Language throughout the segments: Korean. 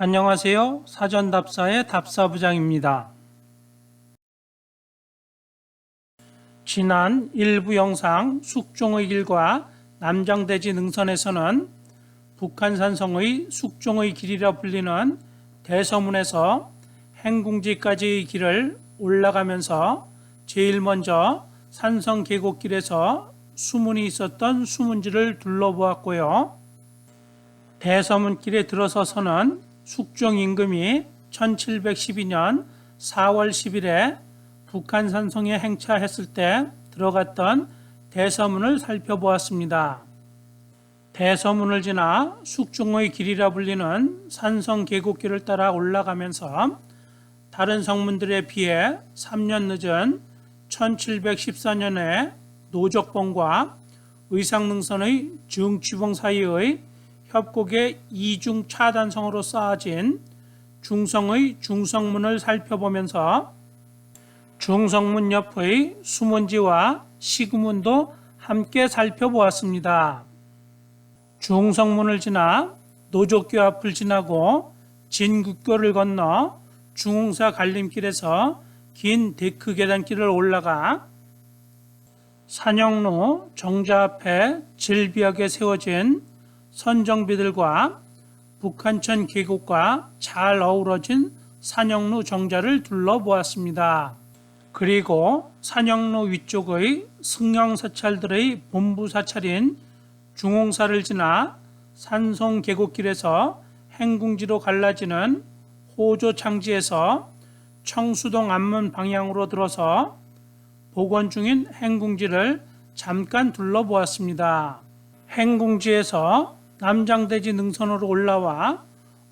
안녕하세요. 사전답사의 답사부장입니다. 지난 일부 영상 숙종의 길과 남장대지 능선에서는 북한산성의 숙종의 길이라 불리는 대서문에서 행궁지까지의 길을 올라가면서 제일 먼저 산성 계곡길에서 수문이 있었던 수문지를 둘러보았고요. 대서문길에 들어서서는 숙종 임금이 1712년 4월 10일에 북한산성에 행차했을 때 들어갔던 대서문을 살펴보았습니다. 대서문을 지나 숙종의 길이라 불리는 산성 계곡길을 따라 올라가면서 다른 성문들에 비해 3년 늦은 1714년에 노적봉과 의상능선의 정취봉 사이의 협곡의 이중 차단성으로 쌓아진 중성의 중성문을 살펴보면서 중성문 옆의 수문지와 시구문도 함께 살펴보았습니다. 중성문을 지나 노족교 앞을 지나고 진국교를 건너 중흥사 갈림길에서 긴 데크 계단길을 올라가 산영로 정자 앞에 질비하게 세워진 선정비들과 북한천 계곡과 잘 어우러진 산영로 정자를 둘러보았습니다. 그리고 산영로 위쪽의 승영사찰들의 본부 사찰인 중흥사를 지나 산성 계곡길에서 행궁지로 갈라지는 호조창지에서 청수동 앞문 방향으로 들어서 복원 중인 행궁지를 잠깐 둘러보았습니다. 행궁지에서 남장대지 능선으로 올라와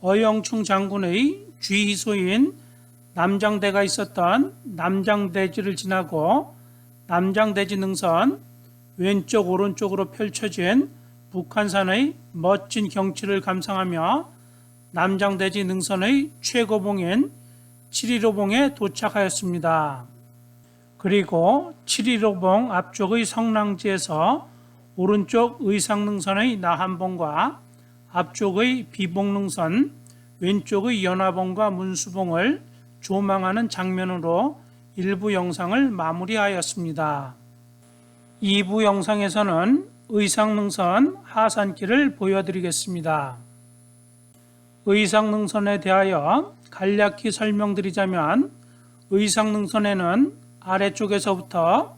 어영충 장군의 쥐희소인 남장대가 있었던 남장대지를 지나고 남장대지 능선 왼쪽 오른쪽으로 펼쳐진 북한산의 멋진 경치를 감상하며 남장대지 능선의 최고봉인 7.15봉에 도착하였습니다. 그리고 7.15봉 앞쪽의 성랑지에서 오른쪽 의상능선의 나한봉과 앞쪽의 비봉능선, 왼쪽의 연화봉과 문수봉을 조망하는 장면으로 일부 영상을 마무리하였습니다. 2부 영상에서는 의상능선 하산길을 보여드리겠습니다. 의상능선에 대하여 간략히 설명드리자면 의상능선에는 아래쪽에서부터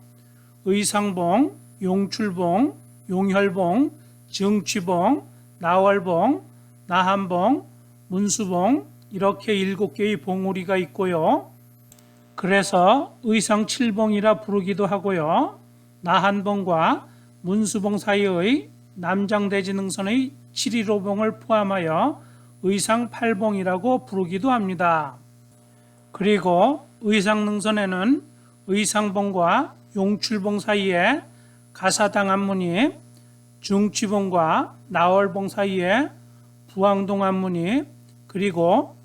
의상봉, 용출봉, 용혈봉, 정취봉, 나월봉, 나한봉, 문수봉 이렇게 7개의 봉우리가 있고요. 그래서 의상 7봉이라 부르기도 하고요. 나한봉과 문수봉 사이의 남장대지 능선의 7.15봉을 포함하여 의상 8봉이라고 부르기도 합니다. 그리고 의상 능선에는 의상봉과 용출봉 사이에 가사당 앞문이, 정취봉과 나월봉 사이에 부항동 앞문이, 그리고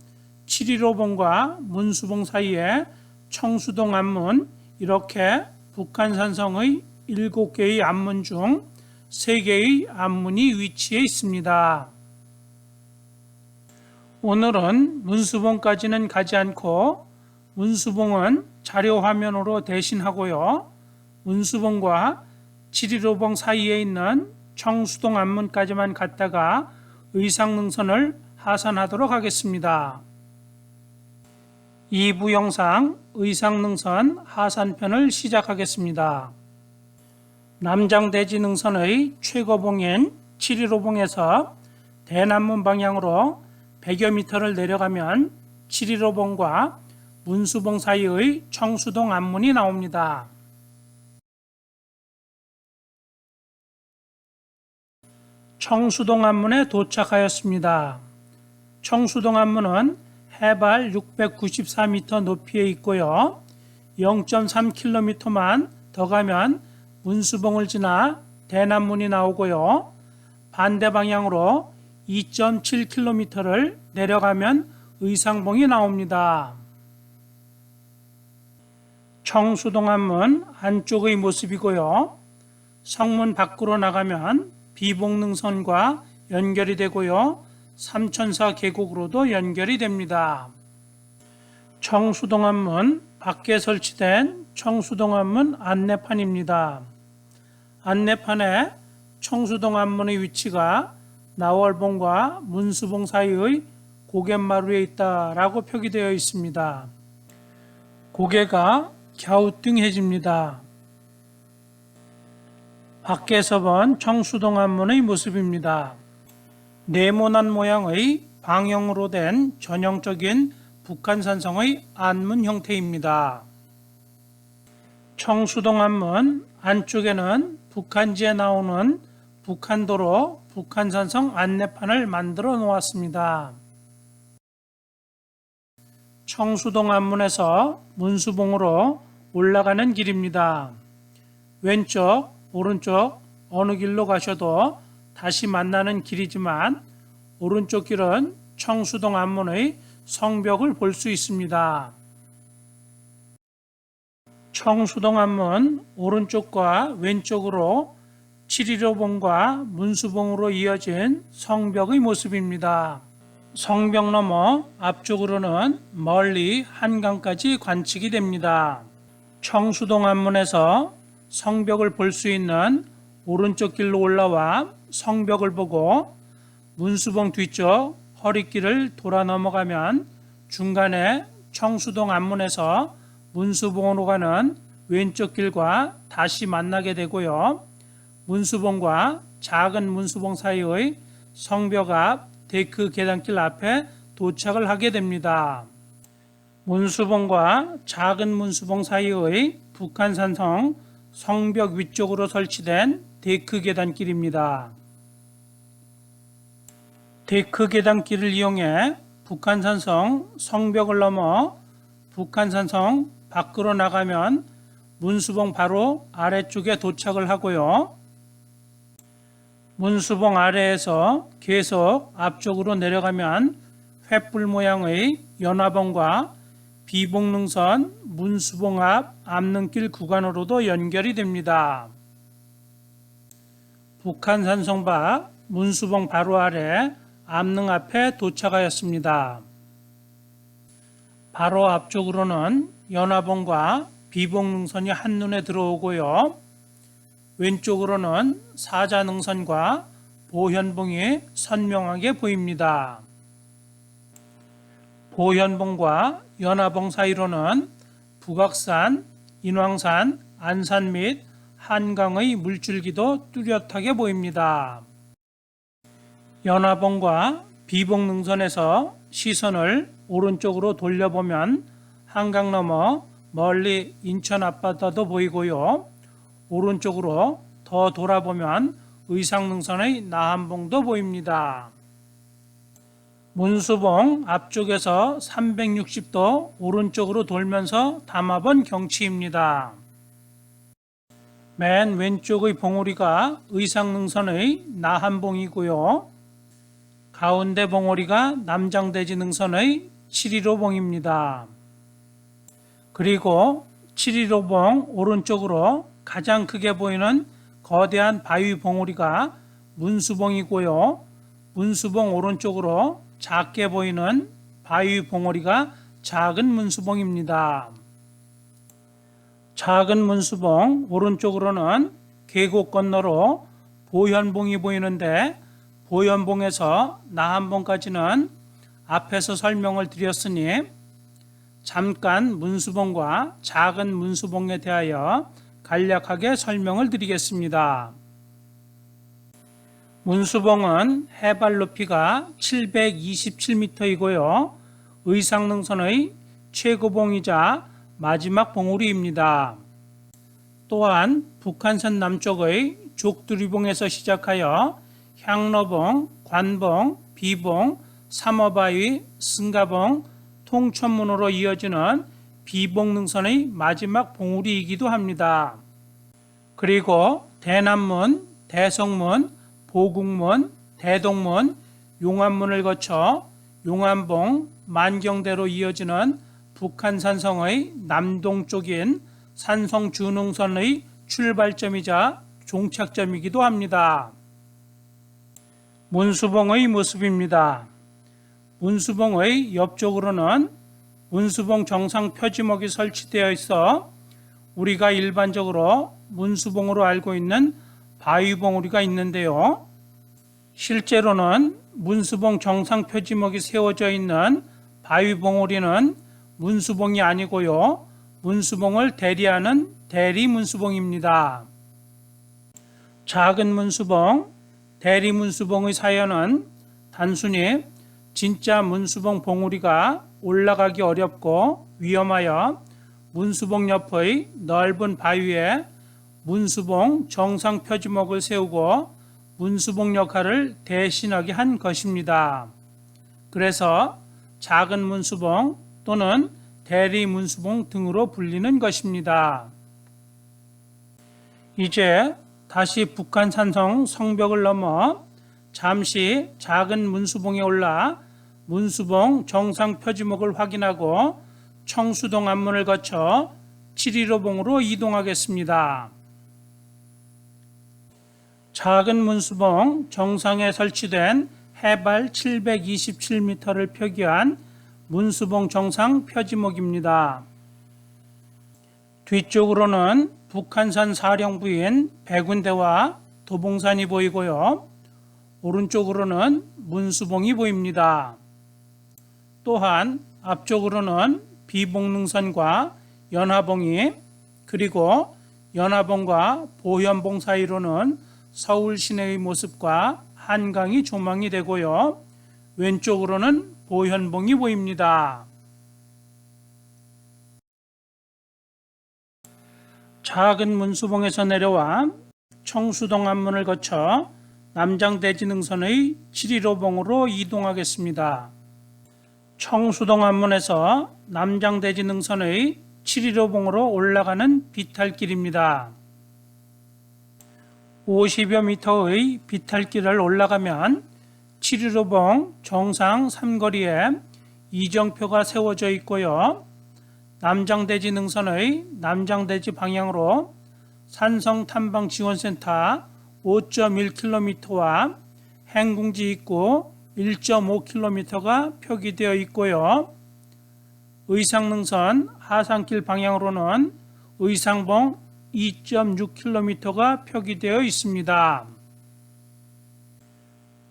7.15봉과 문수봉 사이에 청수동 앞문 이렇게 북한산성의 7개의 앞문 중 3개의 앞문이 위치해 있습니다. 오늘은 문수봉까지는 가지 않고 문수봉은 자료 화면으로 대신하고요. 문수봉과 7.15봉 사이에 있는 청수동 앞문까지만 갔다가 의상능선을 하산하도록 하겠습니다. 2부 영상 의상능선 하산편을 시작하겠습니다. 남장대지 능선의 최고봉인 7.15봉에서 대남문 방향으로 100여 미터를 내려가면 7.15봉과 문수봉 사이의 청수동 앞문이 나옵니다. 청수동 앞문에 도착하였습니다. 청수동 앞문은 해발 694m 높이에 있고요. 0.3km만 더 가면 문수봉을 지나 대남문이 나오고요. 반대 방향으로 2.7km를 내려가면 의상봉이 나옵니다. 청수동 앞문 안쪽의 모습이고요. 성문 밖으로 나가면 비봉능선과 연결이 되고요. 삼천사 계곡으로도 연결이 됩니다. 청수동안문 밖에 설치된 청수동안문 안내판입니다. 안내판에 청수동안문의 위치가 나월봉과 문수봉 사이의 고갯마루에 있다라고 표기되어 있습니다. 고개가 갸우뚱해집니다. 밖에서 본 청수동안문의 모습입니다. 네모난 모양의 방형으로 된 전형적인 북한산성의 안문 형태입니다. 청수동안문 안쪽에는 북한지에 나오는 북한도로 북한산성 안내판을 만들어 놓았습니다. 청수동안문에서 문수봉으로 올라가는 길입니다. 왼쪽, 오른쪽 어느 길로 가셔도 다시 만나는 길이지만 오른쪽 길은 청수동안문의 성벽을 볼 수 있습니다. 청수동안문 오른쪽과 왼쪽으로 7.15봉과 문수봉으로 이어진 성벽의 모습입니다. 성벽 너머 앞쪽으로는 멀리 한강까지 관측이 됩니다. 청수동안문에서 성벽을 볼 수 있는 오른쪽 길로 올라와 성벽을 보고 문수봉 뒤쪽 허리길을 돌아 넘어가면 중간에 청수동 안문에서 문수봉으로 가는 왼쪽 길과 다시 만나게 되고요. 문수봉과 작은 문수봉 사이의 성벽 앞 데크 계단길 앞에 도착을 하게 됩니다. 문수봉과 작은 문수봉 사이의 북한산성 성벽 위쪽으로 설치된 데크 계단길입니다. 데크 계단길을 이용해 북한산성 성벽을 넘어 북한산성 밖으로 나가면 문수봉 바로 아래쪽에 도착을 하고요. 문수봉 아래에서 계속 앞쪽으로 내려가면 횃불 모양의 연화봉과 비봉능선 문수봉 앞 암릉길 구간으로도 연결이 됩니다. 북한산성 밖 문수봉 바로 아래 암릉 앞에 도착하였습니다. 바로 앞쪽으로는 연화봉과 비봉능선이 한눈에 들어오고요. 왼쪽으로는 사자능선과 보현봉이 선명하게 보입니다. 보현봉과 연화봉 사이로는 북악산, 인왕산, 안산 및 한강의 물줄기도 뚜렷하게 보입니다. 연화봉과 비봉능선에서 시선을 오른쪽으로 돌려보면 한강 너머 멀리 인천 앞바다도 보이고요. 오른쪽으로 더 돌아보면 의상능선의 나한봉도 보입니다. 문수봉 앞쪽에서 360도 오른쪽으로 돌면서 담아본 경치입니다. 맨 왼쪽의 봉우리가 의상능선의 나한봉이고요. 가운데 봉우리가 남장대지 능선의 7.15봉입니다. 그리고 7.15봉 오른쪽으로 가장 크게 보이는 거대한 바위 봉우리가 문수봉이고요. 문수봉 오른쪽으로 작게 보이는 바위 봉우리가 작은 문수봉입니다. 작은 문수봉 오른쪽으로는 계곡 건너로 보현봉이 보이는데 보현봉에서 나한봉까지는 앞에서 설명을 드렸으니 잠깐 문수봉과 작은 문수봉에 대하여 간략하게 설명을 드리겠습니다. 문수봉은 해발 높이가 727m이고요. 의상능선의 최고봉이자 마지막 봉우리입니다. 또한 북한산 남쪽의 족두리봉에서 시작하여 향로봉, 관봉, 비봉, 삼어바위, 승가봉, 통천문으로 이어지는 비봉능선의 마지막 봉우리이기도 합니다. 그리고 대남문, 대성문, 보국문, 대동문, 용암문을 거쳐 용암봉, 만경대로 이어지는 북한산성의 남동쪽인 산성주능선의 출발점이자 종착점이기도 합니다. 문수봉의 모습입니다. 문수봉의 옆쪽으로는 문수봉 정상 표지목이 설치되어 있어 우리가 일반적으로 문수봉으로 알고 있는 바위봉우리가 있는데요. 실제로는 문수봉 정상 표지목이 세워져 있는 바위봉우리는 문수봉이 아니고요. 문수봉을 대리하는 대리문수봉입니다. 작은 문수봉, 대리문수봉의 사연은 단순히 진짜 문수봉 봉우리가 올라가기 어렵고 위험하여 문수봉 옆의 넓은 바위에 문수봉 정상 표지목을 세우고 문수봉 역할을 대신하게 한 것입니다. 그래서 작은 문수봉 또는 대리 문수봉 등으로 불리는 것입니다. 이제 다시 북한 산성 성벽을 넘어 잠시 작은 문수봉에 올라 문수봉 정상 표지목을 확인하고 청수동 앞문을 거쳐 715봉으로 이동하겠습니다. 작은 문수봉 정상에 설치된 해발 727m를 표기한 문수봉 정상 표지목입니다. 뒤쪽으로는 북한산 사령부인 백운대와 도봉산이 보이고요. 오른쪽으로는 문수봉이 보입니다. 또한 앞쪽으로는 비봉능선과 연화봉이, 그리고 연화봉과 보현봉 사이로는 서울 시내의 모습과 한강이 조망이 되고요. 왼쪽으로는 보현봉이 보입니다. 작은 문수봉에서 내려와 청수동 앞문을 거쳐 남장대지 능선의 715봉으로 이동하겠습니다. 청수동 앞문에서 남장대지 능선의 715봉으로 올라가는 비탈길입니다. 50여 미터의 비탈길을 올라가면 715봉 정상 삼거리에 이정표가 세워져 있고요. 남장대지 능선의 남장대지 방향으로 산성탐방지원센터 5.1km와 행궁지 입구 1.5km가 표기되어 있고요. 의상능선 하산길 방향으로는 의상봉 2.6km가 표기되어 있습니다.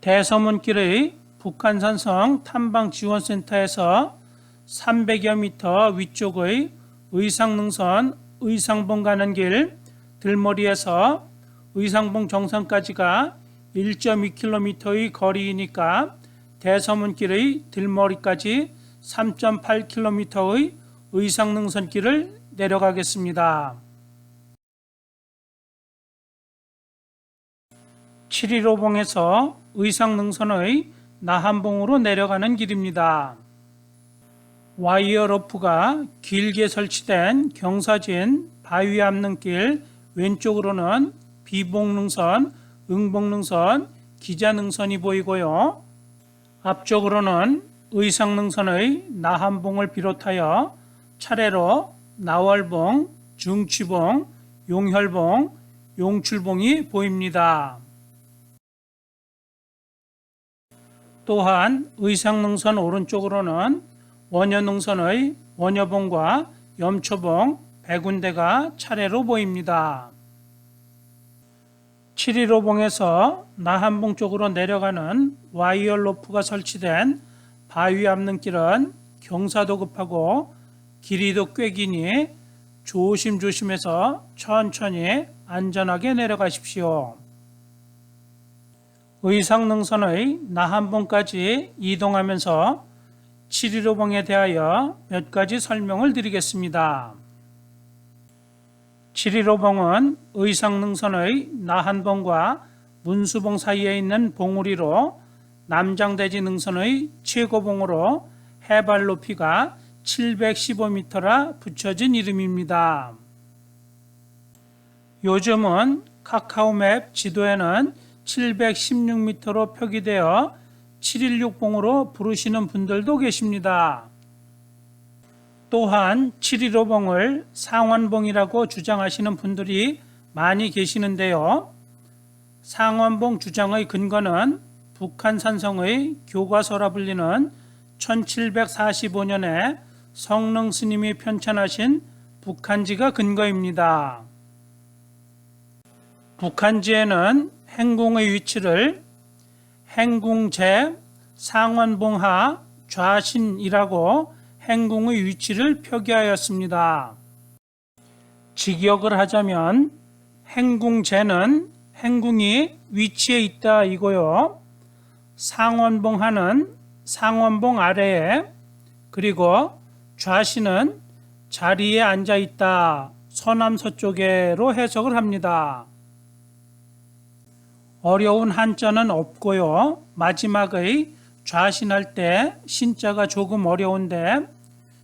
대서문길의 북한산성 탐방지원센터에서 300여 미터 위쪽의 의상능선 의상봉 가는 길 들머리에서 의상봉 정상까지가 1.2km의 거리이니까 대서문길의 들머리까지 3.8km의 의상능선길을 내려가겠습니다. 715봉에서 의상능선의 나한봉으로 내려가는 길입니다. 와이어 로프가 길게 설치된 경사진 바위 앞능길 왼쪽으로는 비봉능선, 응봉능선, 기자능선이 보이고요. 앞쪽으로는 의상능선의 나한봉을 비롯하여 차례로 나월봉, 중취봉, 용혈봉, 용출봉이 보입니다. 또한 의상능선 오른쪽으로는 원효능선의 원효봉과 염초봉, 백운대가 차례로 보입니다. 715봉에서 나한봉 쪽으로 내려가는 와이어 로프가 설치된 바위 앞능길은 경사도 급하고 길이도 꽤 기니 조심조심해서 천천히 안전하게 내려가십시오. 의상능선의 나한봉까지 이동하면서 715봉에 대하여 몇 가지 설명을 드리겠습니다. 715봉은 의상능선의 나한봉과 문수봉 사이에 있는 봉우리로 남장대지 능선의 최고봉으로 해발 높이가 715m라 붙여진 이름입니다. 요즘은 카카오맵 지도에는 716m로 표기되어 716봉으로 부르시는 분들도 계십니다. 또한 715봉을 상원봉이라고 주장하시는 분들이 많이 계시는데요. 상원봉 주장의 근거는 북한산성의 교과서라 불리는 1745년에 성능 스님이 편찬하신 북한지가 근거입니다. 북한지에는 행궁의 위치를 행궁제 상원봉하 좌신이라고 행궁의 위치를 표기하였습니다. 직역을 하자면 행궁제는 행궁이 위치에 있다 이고요. 상원봉하는 상원봉 아래에, 그리고 좌신은 자리에 앉아 있다 서남서쪽에로 해석을 합니다. 어려운 한자는 없고요. 마지막의 좌신할 때 신자가 조금 어려운데,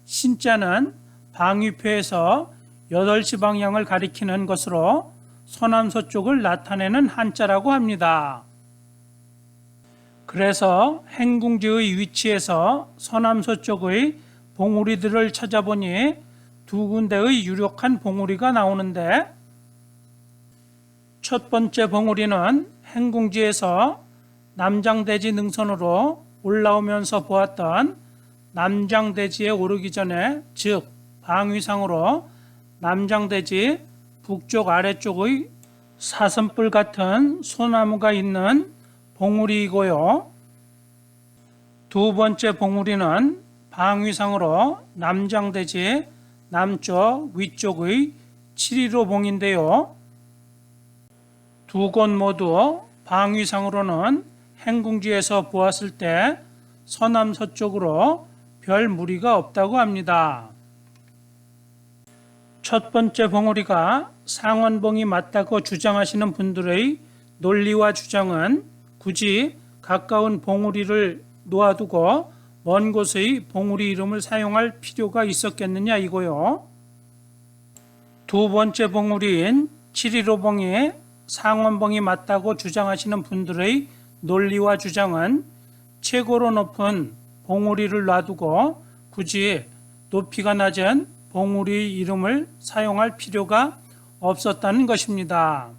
신자는 방위표에서 8시 방향을 가리키는 것으로 서남서쪽을 나타내는 한자라고 합니다. 그래서 행궁지의 위치에서 서남서쪽의 봉우리들을 찾아보니 두 군데의 유력한 봉우리가 나오는데, 첫 번째 봉우리는 행궁지에서 남장대지 능선으로 올라오면서 보았던 남장대지에 오르기 전에, 즉 방위상으로 남장대지 북쪽 아래쪽의 사슴뿔 같은 소나무가 있는 봉우리이고요. 두 번째 봉우리는 방위상으로 남장대지 남쪽 위쪽의 7.15 봉인데요. 두 곳 모두 방위상으로는 행궁지에서 보았을 때 서남서쪽으로 별 무리가 없다고 합니다. 첫 번째 봉우리가 상원봉이 맞다고 주장하시는 분들의 논리와 주장은 굳이 가까운 봉우리를 놓아두고 먼 곳의 봉우리 이름을 사용할 필요가 있었겠느냐 이고요. 두 번째 봉우리인 7.15봉이 상원봉이 맞다고 주장하시는 분들의 논리와 주장은 최고로 높은 봉우리를 놔두고 굳이 높이가 낮은 봉우리 이름을 사용할 필요가 없었다는 것입니다.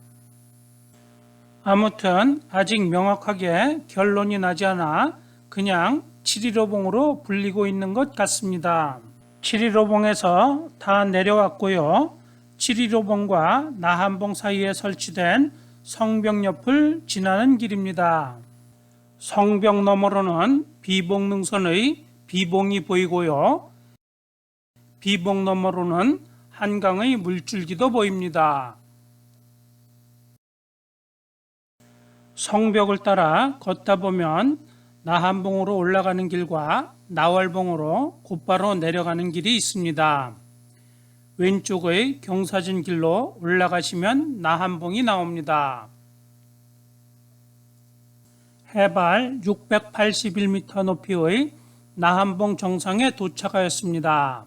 아무튼 아직 명확하게 결론이 나지 않아 그냥 7.15봉으로 불리고 있는 것 같습니다. 7.15봉에서 다 내려왔고요. 7.15봉과 나한봉 사이에 설치된 성벽 옆을 지나는 길입니다. 성벽 너머로는 비봉능선의 비봉이 보이고요. 비봉 너머로는 한강의 물줄기도 보입니다. 성벽을 따라 걷다 보면 나한봉으로 올라가는 길과 나월봉으로 곧바로 내려가는 길이 있습니다. 왼쪽의 경사진 길로 올라가시면 나한봉이 나옵니다. 해발 681m 높이의 나한봉 정상에 도착하였습니다.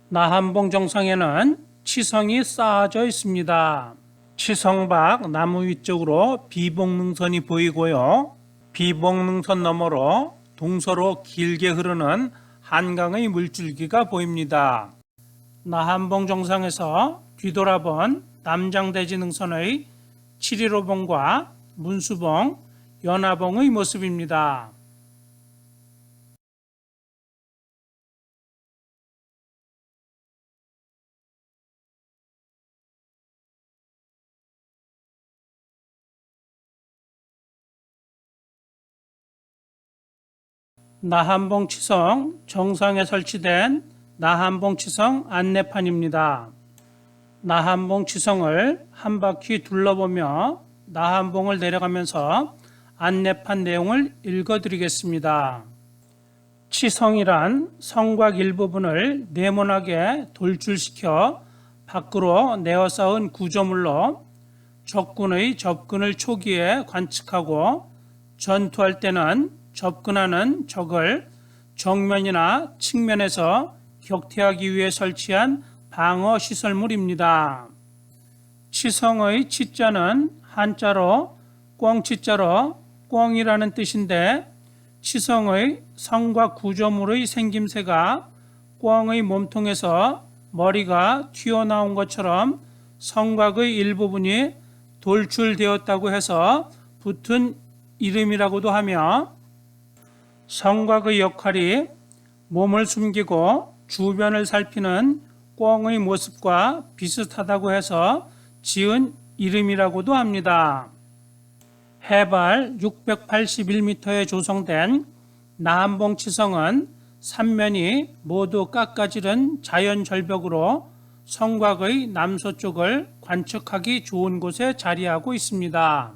나한봉 정상에는 치성이 쌓아져 있습니다. 치성 밖 나무 위쪽으로 비봉능선이 보이고요. 비봉능선 너머로 동서로 길게 흐르는 한강의 물줄기가 보입니다. 나한봉 정상에서 뒤돌아본 남장대지 능선의 7.15봉과 문수봉, 연화봉의 모습입니다. 나한봉 치성 정상에 설치된 나한봉 치성 안내판입니다. 나한봉 치성을 한 바퀴 둘러보며 나한봉을 내려가면서 안내판 내용을 읽어드리겠습니다. 치성이란 성곽 일부분을 네모나게 돌출시켜 밖으로 내어 쌓은 구조물로 적군의 접근을 초기에 관측하고 전투할 때는 접근하는 적을 정면이나 측면에서 격퇴하기 위해 설치한 방어 시설물입니다. 치성의 치자는 한자로 꿩치자로 꿩이라는 뜻인데, 치성의 성곽 구조물의 생김새가 꿩의 몸통에서 머리가 튀어나온 것처럼 성곽의 일부분이 돌출되었다고 해서 붙은 이름이라고도 하며 성곽의 역할이 몸을 숨기고 주변을 살피는 꿩의 모습과 비슷하다고 해서 지은 이름이라고도 합니다. 해발 681m에 조성된 나한봉 치성은 삼면이 모두 깎아지른 자연 절벽으로 성곽의 남서쪽을 관측하기 좋은 곳에 자리하고 있습니다.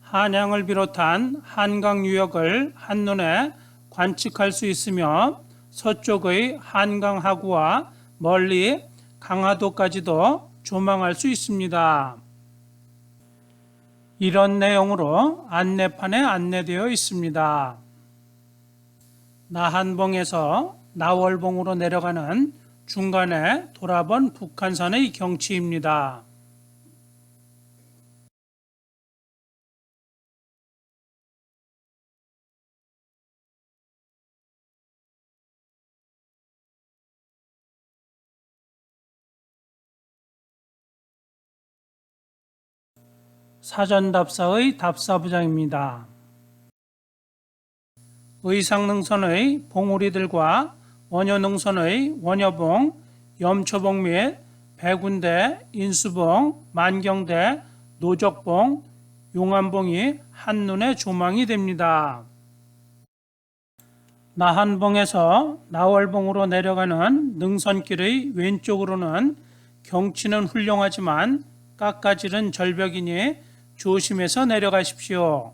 한양을 비롯한 한강 유역을 한눈에 관측할 수 있으며 서쪽의 한강 하구와 멀리 강화도까지도 조망할 수 있습니다. 이런 내용으로 안내판에 안내되어 있습니다. 나한봉에서 나월봉으로 내려가는 중간에 돌아본 북한산의 경치입니다. 사전답사의 답사부장입니다. 의상능선의 봉우리들과 원효능선의 원효봉, 염초봉 및 백운대, 인수봉, 만경대, 노적봉, 용암봉이 한눈에 조망이 됩니다. 나한봉에서 나월봉으로 내려가는 능선길의 왼쪽으로는 경치는 훌륭하지만 깎아지른 절벽이니 조심해서 내려가십시오.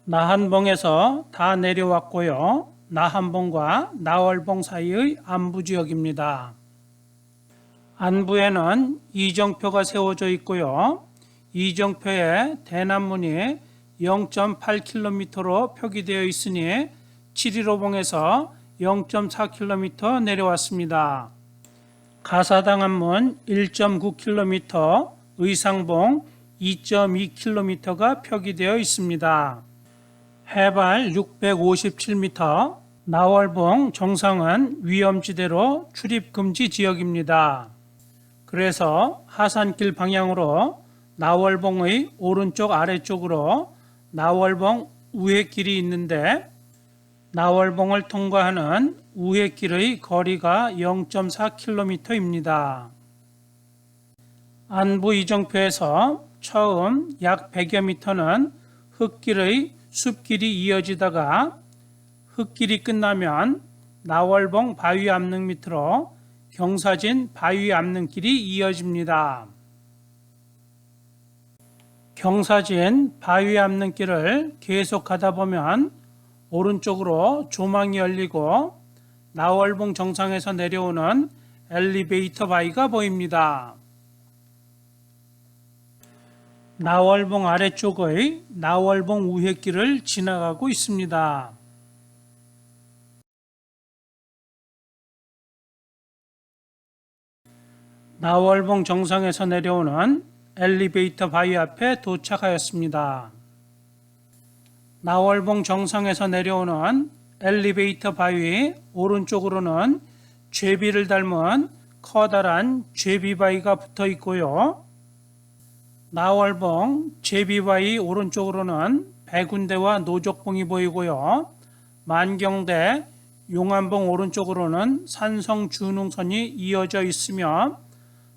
나한봉에서 다 내려왔고요. 나한봉과 나월봉 사이의 안부지역입니다. 안부에는 이정표가 세워져 있고요. 이정표에 대남문이 0.8km로 표기되어 있으니 715봉에서 0.4km 내려왔습니다. 가사당안문 1.9km, 의상봉 2.2km가 표기되어 있습니다. 해발 657m, 나월봉 정상은 위험지대로 출입금지 지역입니다. 그래서 하산길 방향으로 나월봉의 오른쪽 아래쪽으로 나월봉 우회길이 있는데 나월봉을 통과하는 우회길의 거리가 0.4km입니다. 안부 이정표에서 처음 약 100여 미터는 흙길의 숲길이 이어지다가 흙길이 끝나면 나월봉 바위 암릉 밑으로 경사진 바위 암릉길이 이어집니다. 경사진 바위 암릉길을 계속 가다 보면 오른쪽으로 조망이 열리고 나월봉 정상에서 내려오는 엘리베이터 바위가 보입니다. 나월봉 아래쪽의 나월봉 우회길을 지나가고 있습니다. 나월봉 정상에서 내려오는 엘리베이터 바위 앞에 도착하였습니다. 나월봉 정상에서 내려오는 엘리베이터 바위 오른쪽으로는 죄비를 닮은 커다란 죄비바위가 붙어 있고요. 나월봉 제비바위 오른쪽으로는 백운대와 노적봉이 보이고요. 만경대, 용암봉 오른쪽으로는 산성준흥선이 이어져 있으며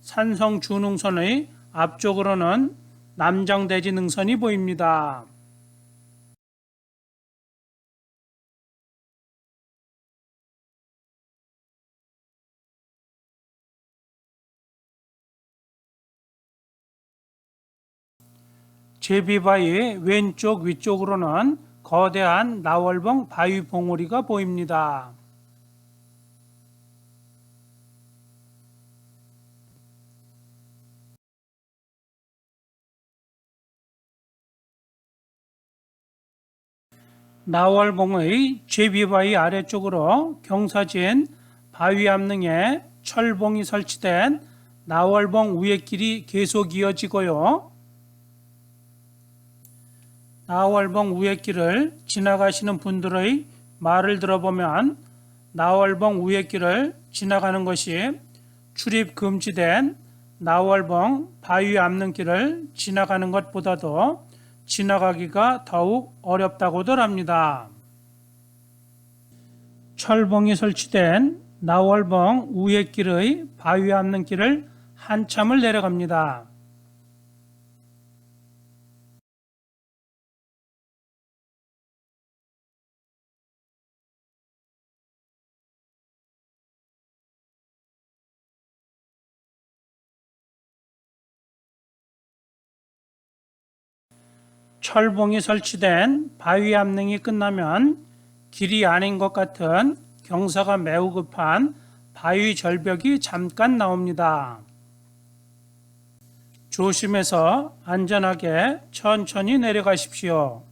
산성준흥선의 앞쪽으로는 남장대지 능선이 보입니다. 제비바위 왼쪽 위쪽으로는 거대한 나월봉 바위 봉우리가 보입니다. 나월봉의 제비바위 아래쪽으로 경사진 바위 암릉에 철봉이 설치된 나월봉 우회길이 계속 이어지고요. 나월봉 우회길을 지나가시는 분들의 말을 들어보면 나월봉 우회길을 지나가는 것이 출입 금지된 나월봉 바위 암릉길을 지나가는 것보다도 지나가기가 더욱 어렵다고들 합니다. 철봉이 설치된 나월봉 우회길의 바위 암릉길을 한참을 내려갑니다. 철봉이 설치된 바위 암릉이 끝나면 길이 아닌 것 같은 경사가 매우 급한 바위 절벽이 잠깐 나옵니다. 조심해서 안전하게 천천히 내려가십시오.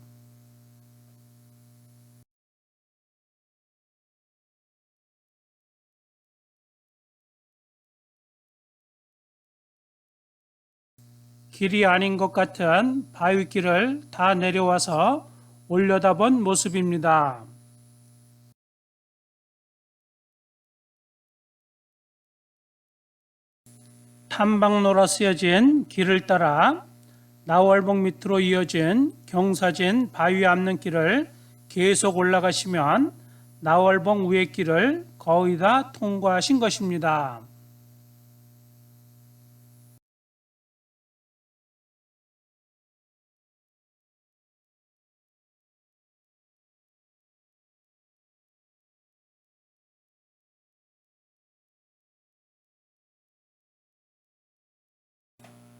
길이 아닌 것 같은 바위길을 다 내려와서 올려다본 모습입니다. 탐방로라 쓰여진 길을 따라 나월봉 밑으로 이어진 경사진 바위 암릉길을 계속 올라가시면 나월봉 위의 길을 거의 다 통과하신 것입니다.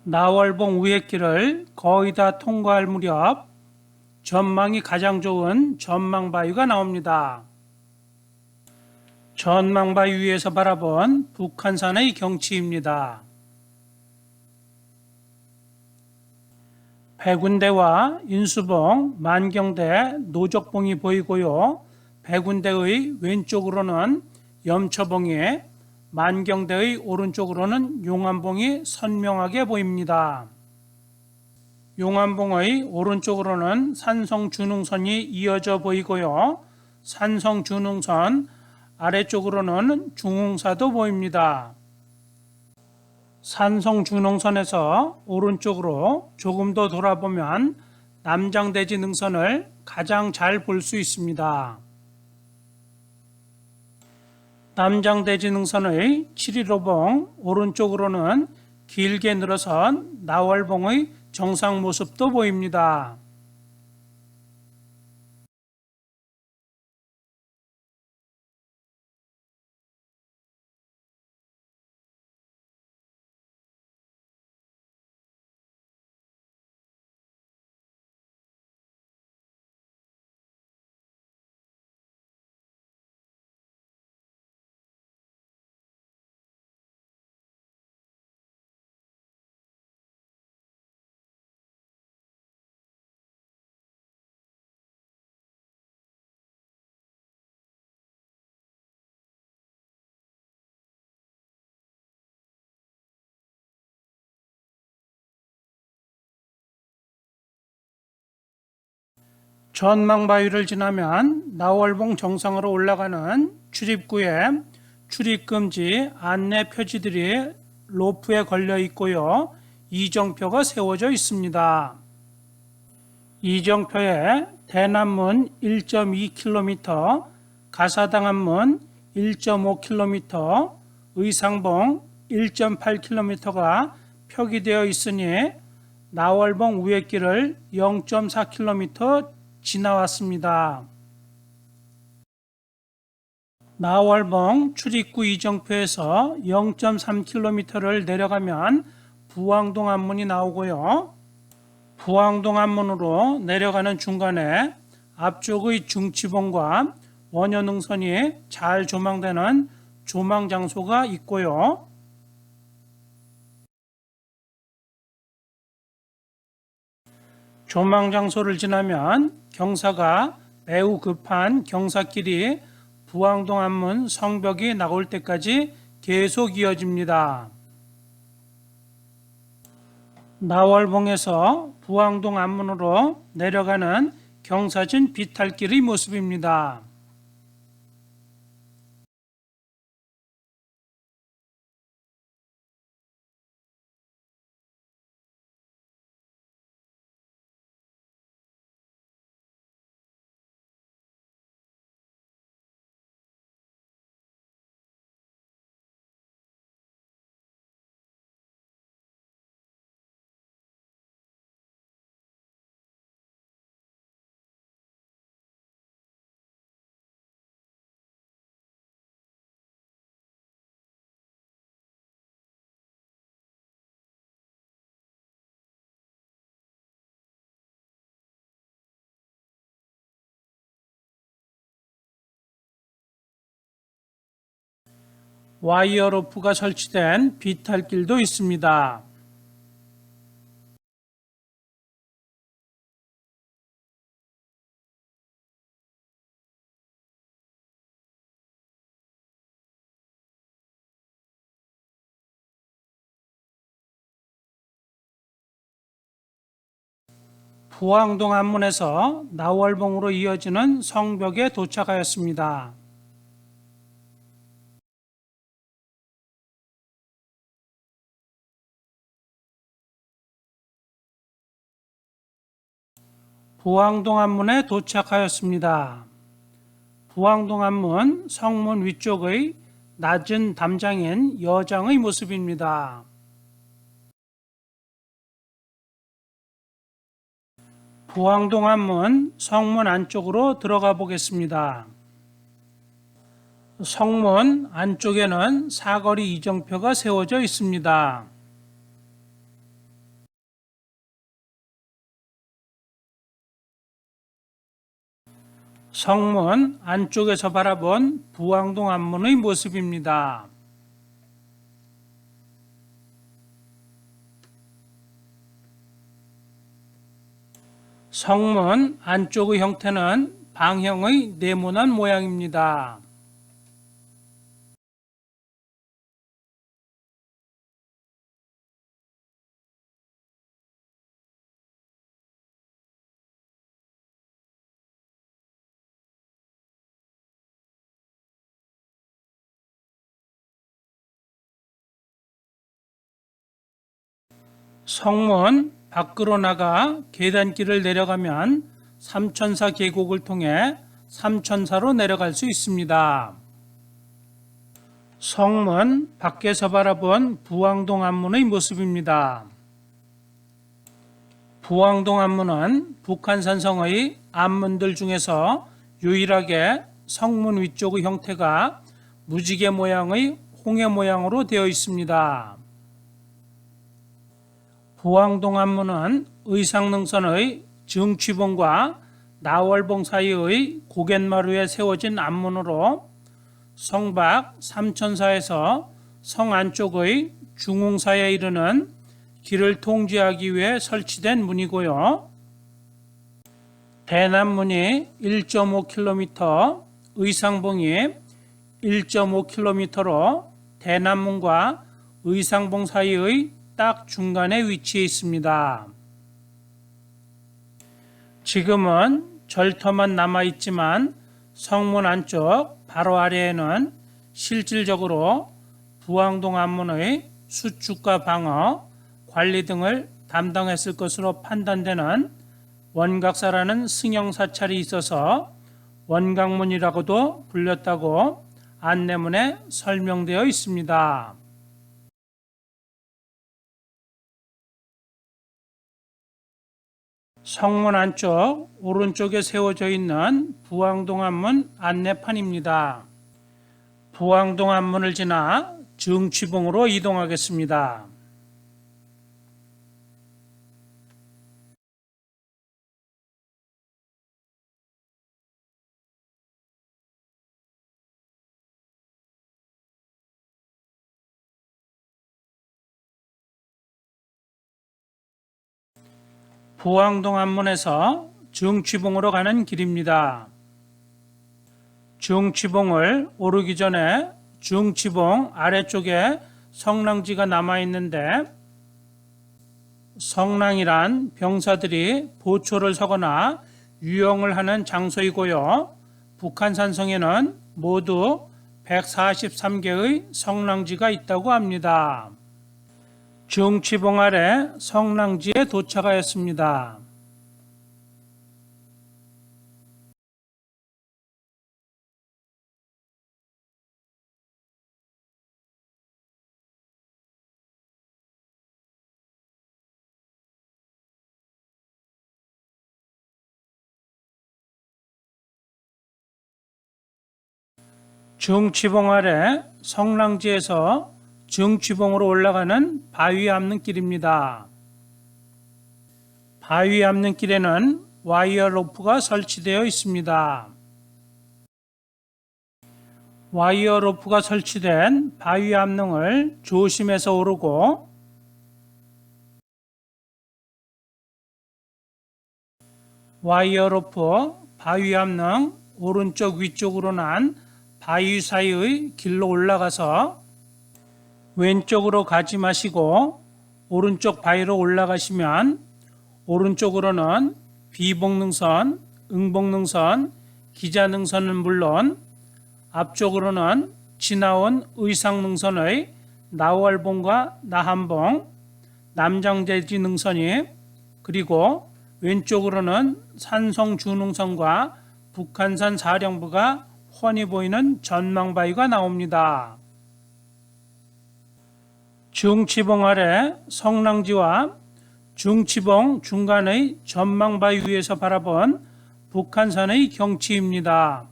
나월봉 위의 길을 거의 다 통과할 무렵 전망이 가장 좋은 전망바위가 나옵니다. 전망바위 위에서 바라본 북한산의 경치입니다. 백운대와 인수봉, 만경대, 노적봉이 보이고요. 백운대의 왼쪽으로는 염처봉이, 만경대의 오른쪽으로는 용암봉이 선명하게 보입니다. 용암봉의 오른쪽으로는 산성준흥선이 이어져 보이고요. 산성준흥선 아래쪽으로는 중흥사도 보입니다. 산성준흥선에서 오른쪽으로 조금 더 돌아보면 남장대지 능선을 가장 잘 볼 수 있습니다. 남장대지 능선의 7.15봉 오른쪽으로는 길게 늘어선 나월봉의 정상 모습도 보입니다. 전망바위를 지나면 나월봉 정상으로 올라가는 출입구에 출입금지 안내 표지들이 로프에 걸려 있고요. 이정표가 세워져 있습니다. 이정표에 대남문 1.2km, 가사당암문 1.5km, 의상봉 1.8km가 표기되어 있으니 나월봉 우회길을 0.4km 지나왔습니다. 나월봉 출입구 이정표에서 0.3km를 내려가면 부항동 앞문이 나오고요. 부항동 앞문으로 내려가는 중간에 앞쪽의 중치봉과 원효능선이 잘 조망되는 조망 장소가 있고요. 조망 장소를 지나면 경사가 매우 급한 경사길이 부항동 앞문 성벽이 나올 때까지 계속 이어집니다. 나월봉에서 부항동 앞문으로 내려가는 경사진 비탈길의 모습입니다. 와이어 로프가 설치된 비탈길도 있습니다. 부항동 앞문에서 나월봉으로 이어지는 성벽에 도착하였습니다. 부항동 앞문에 도착하였습니다. 부항동 앞문 성문 위쪽의 낮은 담장인 여장의 모습입니다. 부항동 앞문 성문 안쪽으로 들어가 보겠습니다. 성문 안쪽에는 사거리 이정표가 세워져 있습니다. 성문 안쪽에서 바라본 부항동 앞문의 모습입니다. 성문 안쪽의 형태는 방형의 네모난 모양입니다. 성문 밖으로 나가 계단길을 내려가면 삼천사 계곡을 통해 삼천사로 내려갈 수 있습니다. 성문 밖에서 바라본 부항동 앞문의 모습입니다. 부항동 앞문은 북한산성의 앞문들 중에서 유일하게 성문 위쪽의 형태가 무지개 모양의 홍해 모양으로 되어 있습니다. 부항동 앞문은 의상능선의 정취봉과 나월봉 사이의 고갯마루에 세워진 앞문으로 성박 삼천사에서 성 안쪽의 중흥사에 이르는 길을 통제하기 위해 설치된 문이고요. 대남문이 1.5km, 의상봉이 1.5km로 대남문과 의상봉 사이의 딱 중간에 위치해 있습니다. 지금은 절터만 남아있지만 성문 안쪽 바로 아래에는 실질적으로 부항동 앞문의 수축과 방어, 관리 등을 담당했을 것으로 판단되는 원각사라는 승용사찰이 있어서 원각문이라고도 불렸다고 안내문에 설명되어 있습니다. 성문 안쪽 오른쪽에 세워져 있는 부항동 앞문 안내판입니다. 부항동 앞문을 지나 정취봉으로 이동하겠습니다. 부항동 앞문에서 정취봉으로 가는 길입니다. 중치봉을 오르기 전에 중치봉 아래쪽에 성랑지가 남아있는데, 성랑이란 병사들이 보초를 서거나 유영을 하는 장소이고요. 북한산성에는 모두 143개의 성랑지가 있다고 합니다. 중치봉 아래 성랑지에 도착하였습니다. 중치봉 아래 성랑지에서 중치봉으로 올라가는 바위 앞는 길입니다. 바위 앞는 길에는 와이어 로프가 설치되어 있습니다. 와이어 로프가 설치된 바위 앞능을 조심해서 오르고, 와이어 로프 바위 앞능 오른쪽 위쪽으로 난 바위 사이의 길로 올라가서 왼쪽으로 가지 마시고 오른쪽 바위로 올라가시면 오른쪽으로는 비복능선, 응복능선, 기자능선은 물론 앞쪽으로는 지나온 의상능선의 나월봉과 나한봉, 남장대지 능선이, 그리고 왼쪽으로는 산성주능선과 북한산 사령부가 훤히 보이는 전망바위가 나옵니다. 중치봉 아래 성랑지와 중치봉 중간의 전망바위 위에서 바라본 북한산의 경치입니다.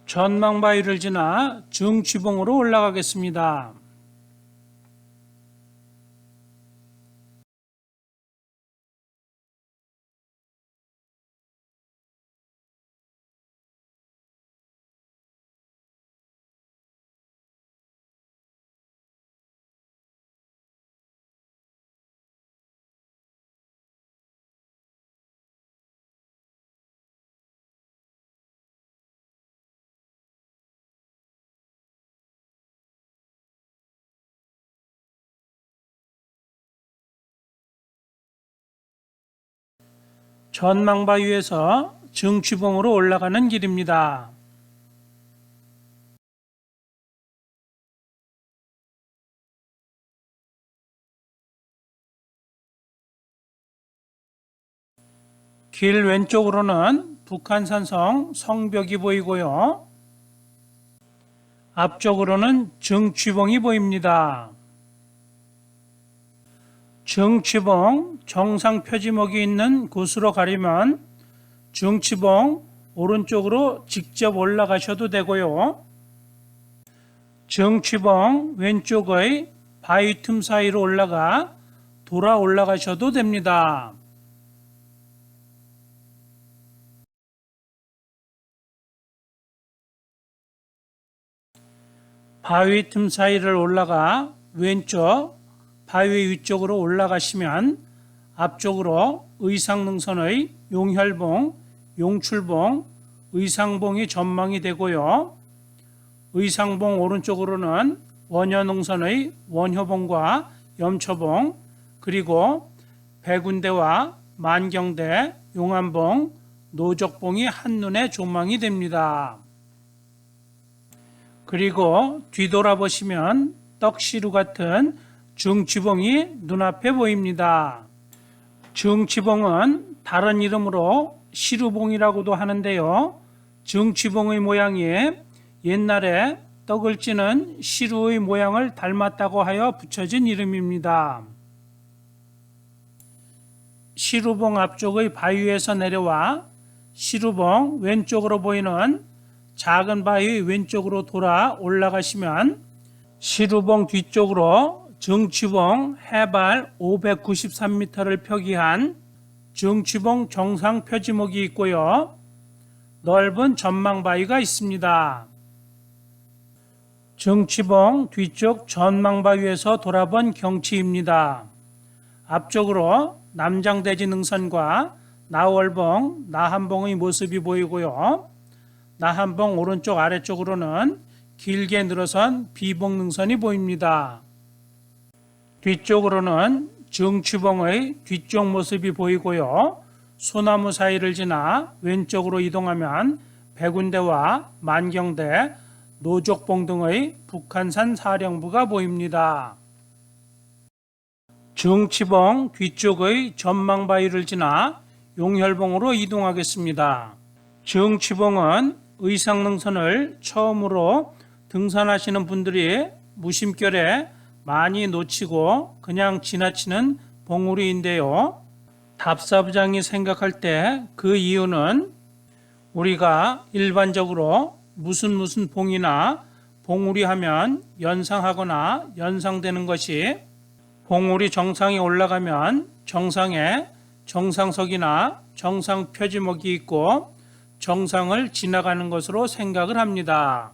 전망바위를 지나 중치봉으로 올라가겠습니다. 전망바위에서 중치봉으로 올라가는 길입니다. 길 왼쪽으로는 북한산성 성벽이 보이고요. 앞쪽으로는 중치봉이 보입니다. 중치봉 정상 표지목이 있는 곳으로 가려면 중치봉 오른쪽으로 직접 올라가셔도 되고요. 중치봉 왼쪽의 바위 틈 사이로 올라가 돌아 올라가셔도 됩니다. 바위 틈 사이를 올라가 왼쪽 바위 위쪽으로 올라가시면 앞쪽으로 의상능선의 용혈봉, 용출봉, 의상봉이 전망이 되고요. 의상봉 오른쪽으로는 원효능선의 원효봉과 염초봉, 그리고 백운대와 만경대, 용안봉, 노적봉이 한눈에 조망이 됩니다. 그리고 뒤돌아보시면 떡시루 같은 중치봉이 눈앞에 보입니다. 중치봉은 다른 이름으로 시루봉이라고도 하는데요. 중치봉의 모양이 옛날에 떡을 찌는 시루의 모양을 닮았다고 하여 붙여진 이름입니다. 시루봉 앞쪽의 바위에서 내려와 시루봉 왼쪽으로 보이는 작은 바위 왼쪽으로 돌아 올라가시면 시루봉 뒤쪽으로 중치봉 해발 593m를 표기한 증취봉 정상 표지목이 있고요. 넓은 전망바위가 있습니다. 증취봉 뒤쪽 전망바위에서 돌아본 경치입니다. 앞쪽으로 남장대지 능선과 나월봉, 나한봉의 모습이 보이고요. 나한봉 오른쪽 아래쪽으로는 길게 늘어선 비봉 능선이 보입니다. 뒤쪽으로는 증취봉의 뒤쪽 모습이 보이고요. 소나무 사이를 지나 왼쪽으로 이동하면 백운대와 만경대, 노족봉 등의 북한산 사령부가 보입니다. 증취봉 뒤쪽의 전망바위를 지나 용혈봉으로 이동하겠습니다. 증취봉은 의상능선을 처음으로 등산하시는 분들이 무심결에 많이 놓치고 그냥 지나치는 봉우리인데요. 답사부장이 생각할 때 그 이유는 우리가 일반적으로 무슨 봉이나 봉우리 하면 연상하거나 연상되는 것이 봉우리 정상에 올라가면 정상에 정상석이나 정상 표지목이 있고 정상을 지나가는 것으로 생각을 합니다.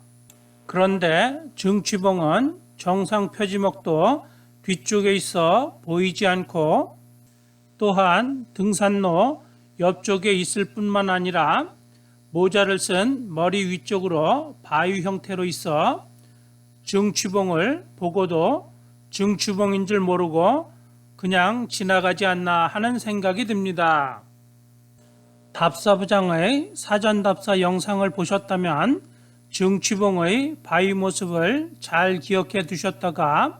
그런데 증취봉은 정상 표지목도 뒤쪽에 있어 보이지 않고 또한 등산로 옆쪽에 있을 뿐만 아니라 모자를 쓴 머리 위쪽으로 바위 형태로 있어 증취봉을 보고도 증취봉인 줄 모르고 그냥 지나가지 않나 하는 생각이 듭니다. 답사부장의 사전답사 영상을 보셨다면 증취봉의 바위 모습을 잘 기억해 두셨다가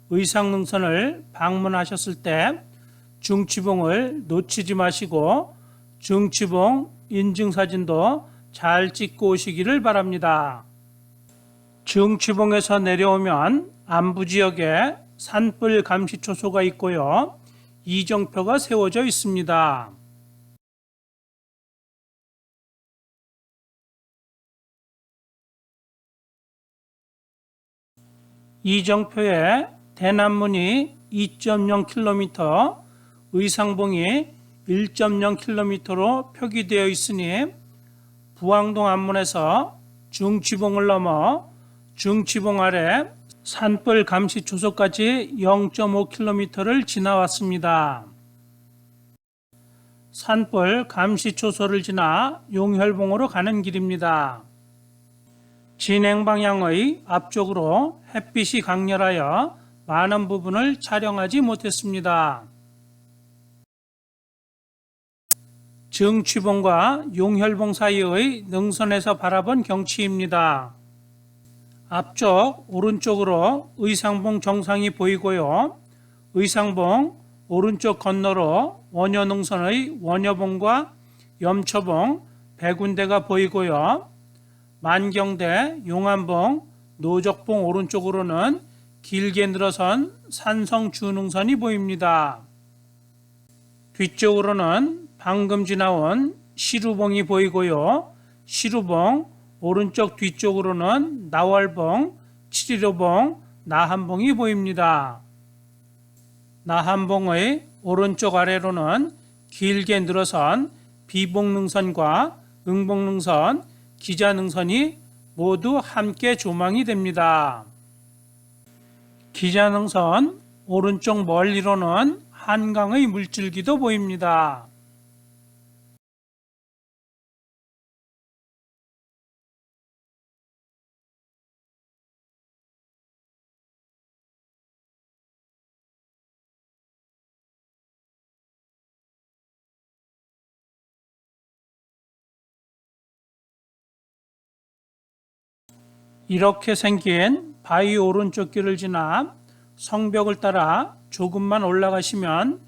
의상능선을 방문하셨을 때 증취봉을 놓치지 마시고 증취봉 인증사진도 잘 찍고 오시기를 바랍니다. 증취봉에서 내려오면 안부지역에 산불 감시초소가 있고요. 이정표가 세워져 있습니다. 이정표에 대남문이 2.0km, 의상봉이 1.0km로 표기되어 있으니 부항동 안문에서 증취봉을 넘어 증취봉 아래 산불 감시 초소까지 0.5km를 지나왔습니다. 산불 감시 초소를 지나 용혈봉으로 가는 길입니다. 진행 방향의 앞쪽으로 햇빛이 강렬하여 많은 부분을 촬영하지 못했습니다. 증취봉과 용혈봉 사이의 능선에서 바라본 경치입니다. 앞쪽 오른쪽으로 의상봉 정상이 보이고요. 의상봉 오른쪽 건너로 원효능선의 원효봉과 염초봉, 백운대가 보이고요. 만경대, 용안봉, 노족봉 오른쪽으로는 길게 늘어선 산성주능선이 보입니다. 뒤쪽으로는 방금 지나온 시루봉이 보이고요. 시루봉 오른쪽 뒤쪽으로는 나월봉, 715봉, 나한봉이 보입니다. 나한봉의 오른쪽 아래로는 길게 늘어선 비봉능선과 응봉능선, 기자능선이 모두 함께 조망이 됩니다. 기자능선 오른쪽 멀리로는 한강의 물줄기도 보입니다. 이렇게 생긴 바위 오른쪽 길을 지나 성벽을 따라 조금만 올라가시면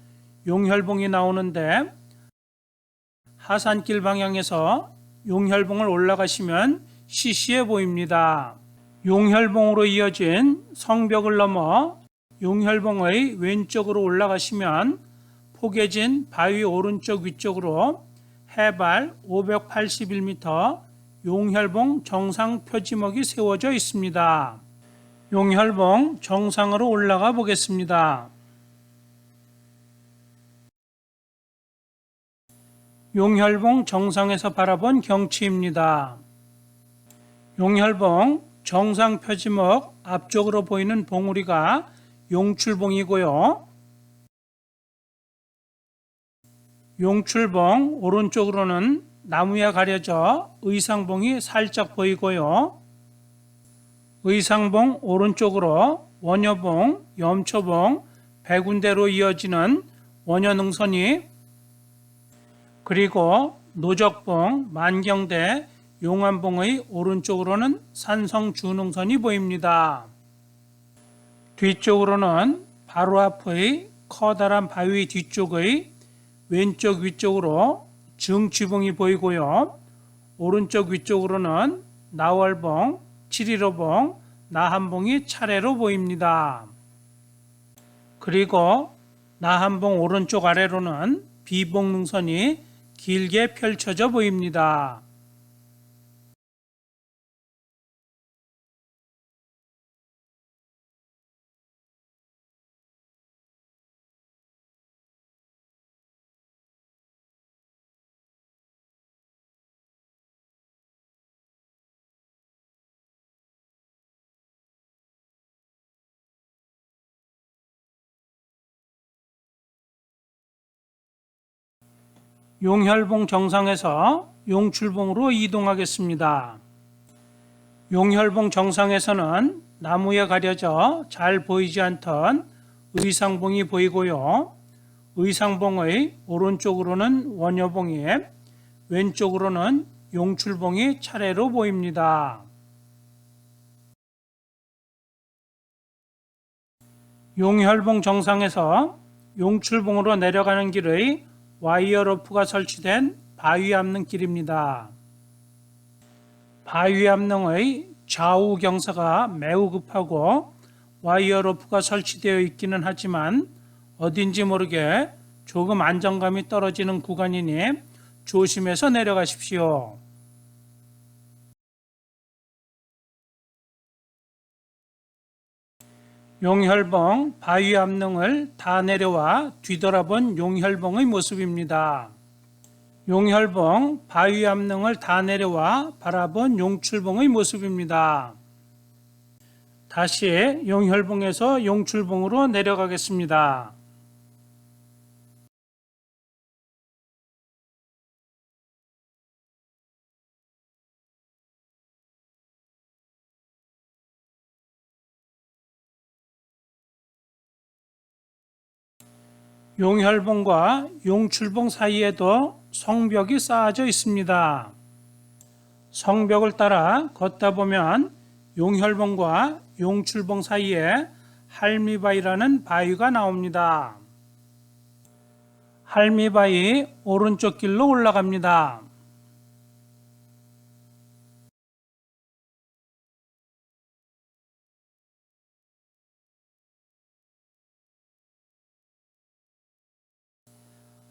용혈봉이 나오는데 하산길 방향에서 용혈봉을 올라가시면 시시해 보입니다. 용혈봉으로 이어진 성벽을 넘어 용혈봉의 왼쪽으로 올라가시면 포개진 바위 오른쪽 위쪽으로 해발 581m 용혈봉 정상 표지목이 세워져 있습니다. 용혈봉 정상으로 올라가 보겠습니다. 용혈봉 정상에서 바라본 경치입니다. 용혈봉 정상 표지목 앞쪽으로 보이는 봉우리가 용출봉이고요. 용출봉 오른쪽으로는 나무에 가려져 의상봉이 살짝 보이고요. 의상봉 오른쪽으로 원효봉, 염초봉, 백운대로 이어지는 원효능선이, 그리고 노적봉, 만경대, 용암봉의 오른쪽으로는 산성주능선이 보입니다. 뒤쪽으로는 바로 앞의 커다란 바위 뒤쪽의 왼쪽 위쪽으로 증취봉이 보이고요. 오른쪽 위쪽으로는 나월봉, 7.15봉, 나한봉이 차례로 보입니다. 그리고 나한봉 오른쪽 아래로는 비봉능선이 길게 펼쳐져 보입니다. 용혈봉 정상에서 용출봉으로 이동하겠습니다. 용혈봉 정상에서는 나무에 가려져 잘 보이지 않던 의상봉이 보이고요. 의상봉의 오른쪽으로는 원효봉이, 왼쪽으로는 용출봉이 차례로 보입니다. 용혈봉 정상에서 용출봉으로 내려가는 길의 와이어 로프가 설치된 바위 압능 길입니다. 바위 압능의 좌우 경사가 매우 급하고 와이어 로프가 설치되어 있기는 하지만 어딘지 모르게 조금 안정감이 떨어지는 구간이니 조심해서 내려가십시오. 용혈봉 바위 압능을 다 내려와 뒤돌아본 용혈봉의 모습입니다. 용혈봉 바위 압능을 다 내려와 바라본 용출봉의 모습입니다. 다시 용혈봉에서 용출봉으로 내려가겠습니다. 용혈봉과 용출봉 사이에도 성벽이 쌓아져 있습니다. 성벽을 따라 걷다 보면 용혈봉과 용출봉 사이에 할미바위라는 바위가 나옵니다. 할미바위 오른쪽 길로 올라갑니다.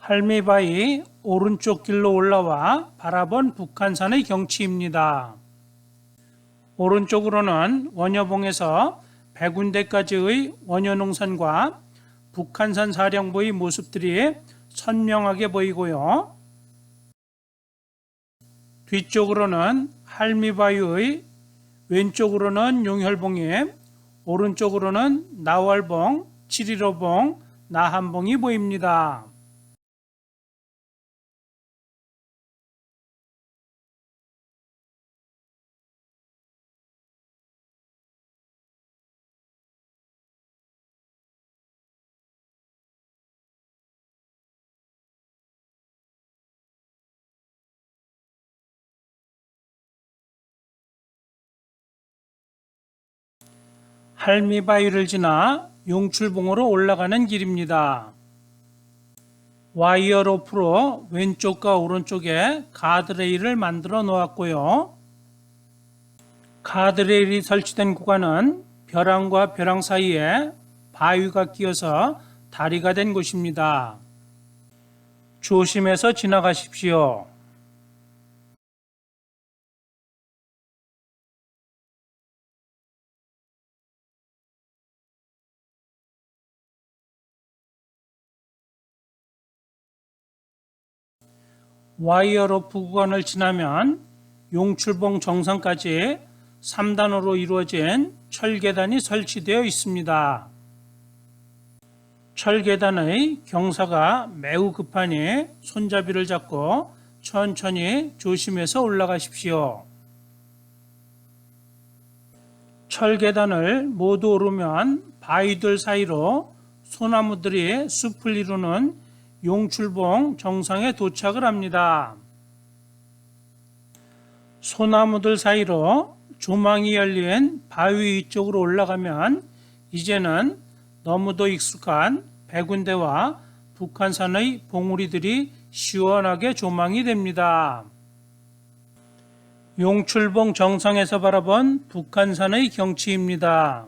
할미바위 오른쪽 길로 올라와 바라본 북한산의 경치입니다. 오른쪽으로는 원효봉에서 백운대까지의 원효능선과 북한산 사령부의 모습들이 선명하게 보이고요. 뒤쪽으로는 할미바위의, 왼쪽으로는 용혈봉이, 오른쪽으로는 나월봉, 7.15봉, 나한봉이 보입니다. 할미바위를 지나 용출봉으로 올라가는 길입니다. 와이어 로프로 왼쪽과 오른쪽에 가드레일을 만들어 놓았고요. 가드레일이 설치된 구간은 벼랑과 벼랑 사이에 바위가 끼어서 다리가 된 곳입니다. 조심해서 지나가십시오. 와이어로프 구간을 지나면 용출봉 정상까지 3단으로 이루어진 철계단이 설치되어 있습니다. 철계단의 경사가 매우 급하니 손잡이를 잡고 천천히 조심해서 올라가십시오. 철계단을 모두 오르면 바위들 사이로 소나무들이 숲을 이루는 용출봉 정상에 도착을 합니다. 소나무들 사이로 조망이 열린 바위 위쪽으로 올라가면 이제는 너무도 익숙한 백운대와 북한산의 봉우리들이 시원하게 조망이 됩니다. 용출봉 정상에서 바라본 북한산의 경치입니다.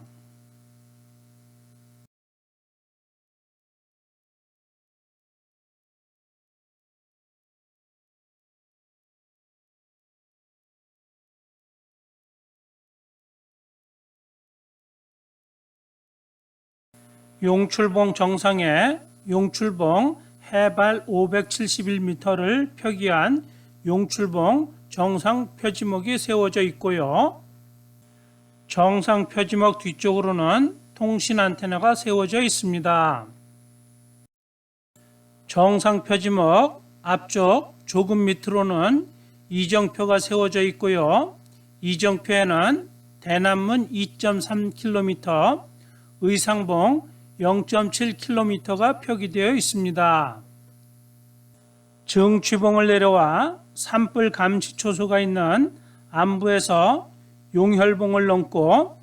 용출봉 정상에 용출봉 해발 571m를 표기한 용출봉 정상 표지목이 세워져 있고요. 정상 표지목 뒤쪽으로는 통신 안테나가 세워져 있습니다. 정상 표지목 앞쪽 조금 밑으로는 이정표가 세워져 있고요. 이정표에는 대남문 2.3km, 의상봉 0.7km가 표기되어 있습니다. 정취봉을 내려와 산불 감시 초소가 있는 안부에서 용혈봉을 넘고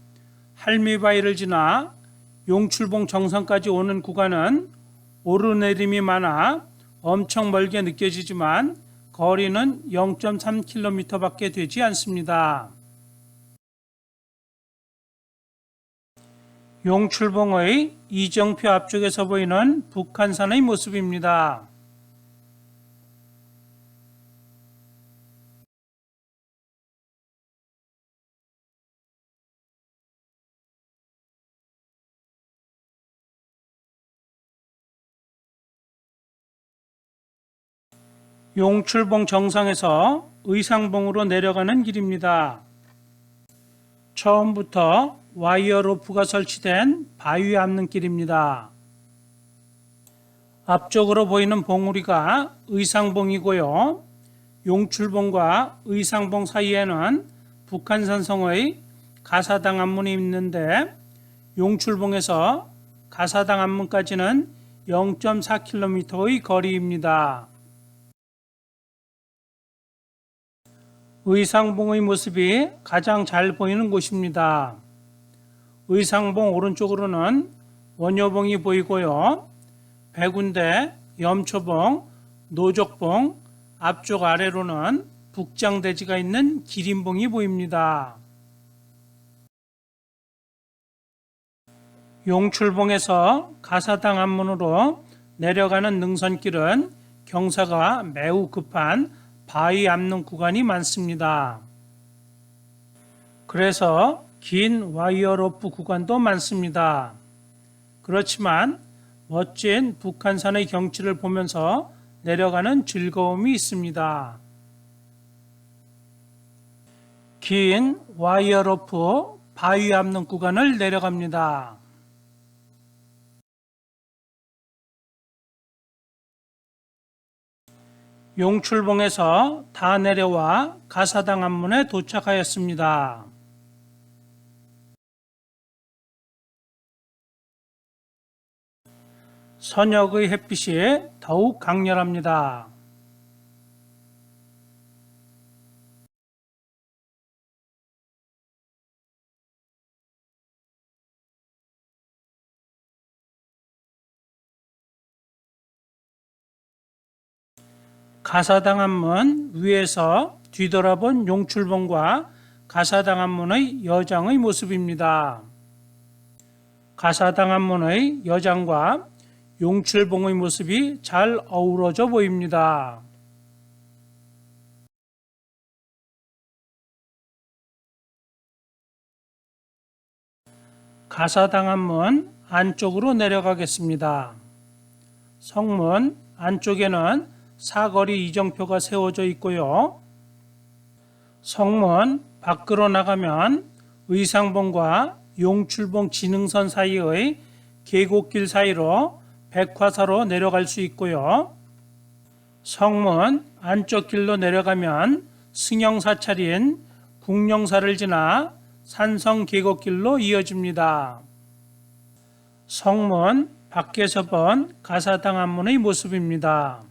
할미바위를 지나 용출봉 정상까지 오는 구간은 오르내림이 많아 엄청 멀게 느껴지지만 거리는 0.3km 밖에 되지 않습니다. 용출봉의 이정표 앞쪽에서 보이는 북한산의 모습입니다. 용출봉 정상에서 의상봉으로 내려가는 길입니다. 처음부터 와이어 로프가 설치된 바위 앞는길입니다. 앞쪽으로 보이는 봉우리가 의상봉이고요. 용출봉과 의상봉 사이에는 북한산성의 가사당 앞문이 있는데 용출봉에서 가사당 앞문까지는 0.4km의 거리입니다. 의상봉의 모습이 가장 잘 보이는 곳입니다. 의상봉 오른쪽으로는 원효봉이 보이고요. 백운대, 염초봉, 노족봉, 앞쪽 아래로는 북장대지가 있는 기린봉이 보입니다. 용출봉에서 가사당 앞문으로 내려가는 능선길은 경사가 매우 급한 바위 앞는 구간이 많습니다. 그래서 긴 와이어 로프 구간도 많습니다. 그렇지만 멋진 북한산의 경치를 보면서 내려가는 즐거움이 있습니다. 긴 와이어 로프 바위 앞는 구간을 내려갑니다. 용출봉에서 다 내려와 가사당 앞문에 도착하였습니다. 저녁의 햇빛이 더욱 강렬합니다. 가사당 앞문 위에서 뒤돌아본 용출봉과 가사당 앞문의 여장의 모습입니다. 가사당 앞문의 여장과 용출봉의 모습이 잘 어우러져 보입니다. 가사당 앞문 안쪽으로 내려가겠습니다. 성문 안쪽에는 사거리 이정표가 세워져 있고요. 성문 밖으로 나가면 의상봉과 용출봉 진흥선 사이의 계곡길 사이로 백화사로 내려갈 수 있고요. 성문 안쪽 길로 내려가면 승용사찰인 국령사를 지나 산성 계곡길로 이어집니다. 성문 밖에서 본 가사당 앞문의 모습입니다.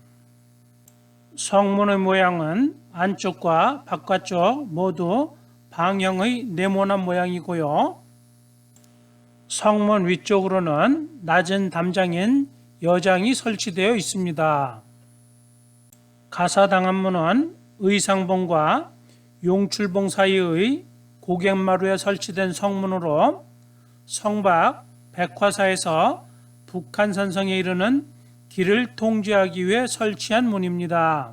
성문의 모양은 안쪽과 바깥쪽 모두 방형의 네모난 모양이고요. 성문 위쪽으로는 낮은 담장인 여장이 설치되어 있습니다. 가사당 앞문은 의상봉과 용출봉 사이의 고갯마루에 설치된 성문으로 성박 백화사에서 북한산성에 이르는 길을 통제하기 위해 설치한 문입니다.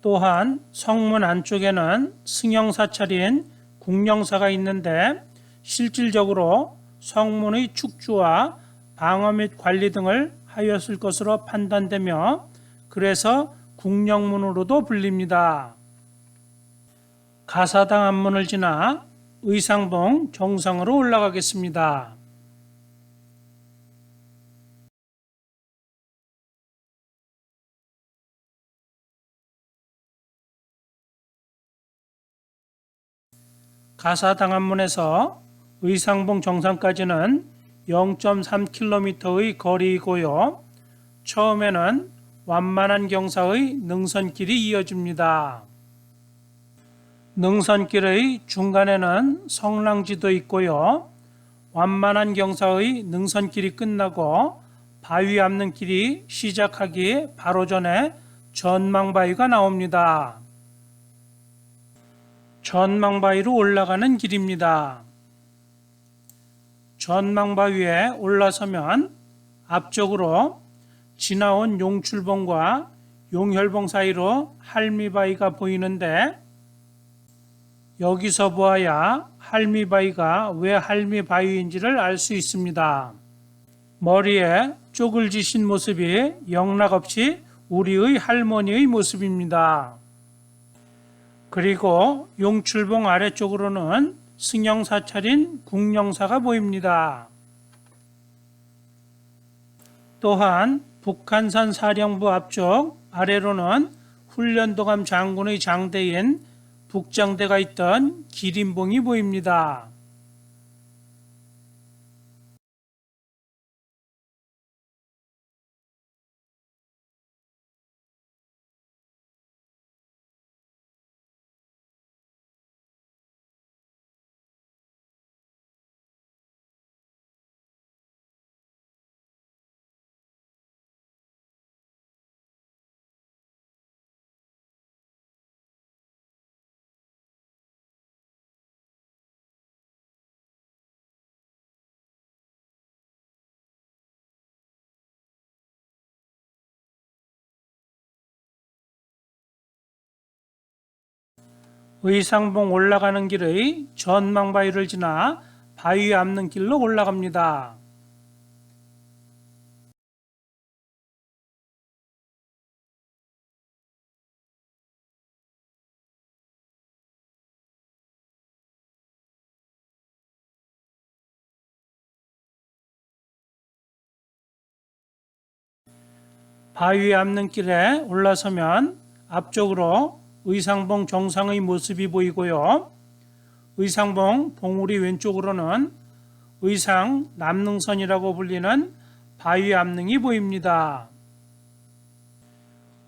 또한 성문 안쪽에는 승용사찰인 국령사가 있는데 실질적으로 성문의 축주와 방어 및 관리 등을 하였을 것으로 판단되며 그래서 국령문으로도 불립니다. 가사당 앞문을 지나 의상봉 정상으로 올라가겠습니다. 가사당 앞문에서 의상봉 정상까지는 0.3km의 거리이고요. 처음에는 완만한 경사의 능선길이 이어집니다. 능선길의 중간에는 성랑지도 있고요. 완만한 경사의 능선길이 끝나고 바위 앞는 길이 시작하기 바로 전에 전망바위가 나옵니다. 전망바위로 올라가는 길입니다. 전망바위에 올라서면 앞쪽으로 지나온 용출봉과 용혈봉 사이로 할미바위가 보이는데 여기서 보아야 할미바위가 왜 할미바위인지를 알 수 있습니다. 머리에 쪽을 지신 모습이 영락없이 우리의 할머니의 모습입니다. 그리고 용출봉 아래쪽으로는 승용사찰인 국령사가 보입니다. 또한 북한산 사령부 앞쪽 아래로는 훈련도감 장군의 장대인 북장대가 있던 기린봉이 보입니다. 의상봉 올라가는 길의 전망바위를 지나 바위 앞는 길로 올라갑니다. 바위 앞는 길에 올라서면 앞쪽으로 의상봉 정상의 모습이 보이고요. 의상봉 봉우리 왼쪽으로는 의상 남능선이라고 불리는 바위 앞능이 보입니다.